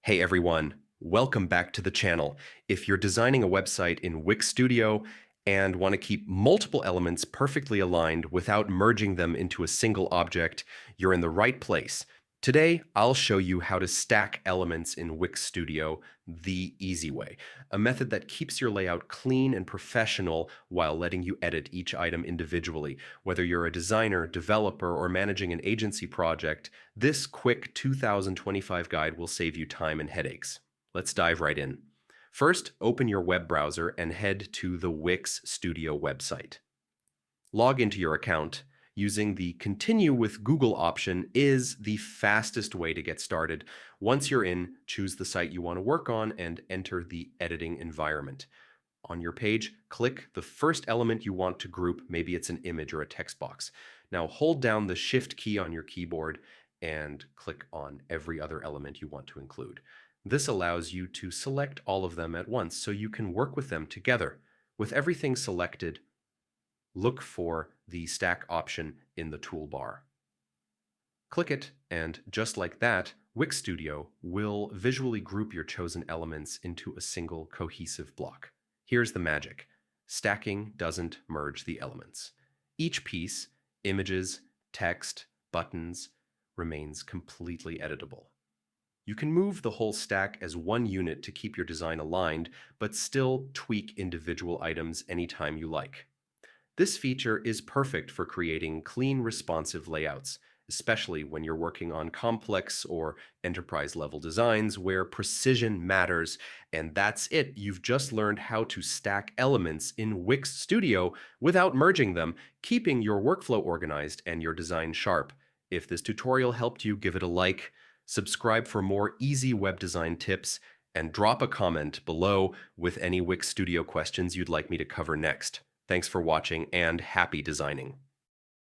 Hey everyone, welcome back to the channel. If you're designing a website in Wix Studio and want to keep multiple elements perfectly aligned without merging them into a single object, you're in the right place. Today, I'll show you how to stack elements in Wix Studio the easy way, a method that keeps your layout clean and professional while letting you edit each item individually. Whether you're a designer, developer, or managing an agency project, this quick 2025 guide will save you time and headaches. Let's dive right in. First, open your web browser and head to the Wix Studio website. Log into your account. Using the Continue with Google option is the fastest way to get started. Once you're in, choose the site you want to work on and enter the editing environment. On your page, click the first element you want to group. Maybe it's an image or a text box. Now hold down the Shift key on your keyboard and click on every other element you want to include. This allows you to select all of them at once so you can work with them together. With everything selected, look for the stack option in the toolbar. Click it, and just like that, Wix Studio will visually group your chosen elements into a single cohesive block. Here's the magic. Stacking doesn't merge the elements. Each piece, images, text, buttons, remains completely editable. You can move the whole stack as one unit to keep your design aligned, but still tweak individual items anytime you like. This feature is perfect for creating clean, responsive layouts, especially when you're working on complex or enterprise-level designs where precision matters. And that's it. You've just learned how to stack elements in Wix Studio without merging them, keeping your workflow organized and your design sharp. If this tutorial helped you, give it a like, subscribe for more easy web design tips, and drop a comment below with any Wix Studio questions you'd like me to cover next. Thanks for watching and happy designing.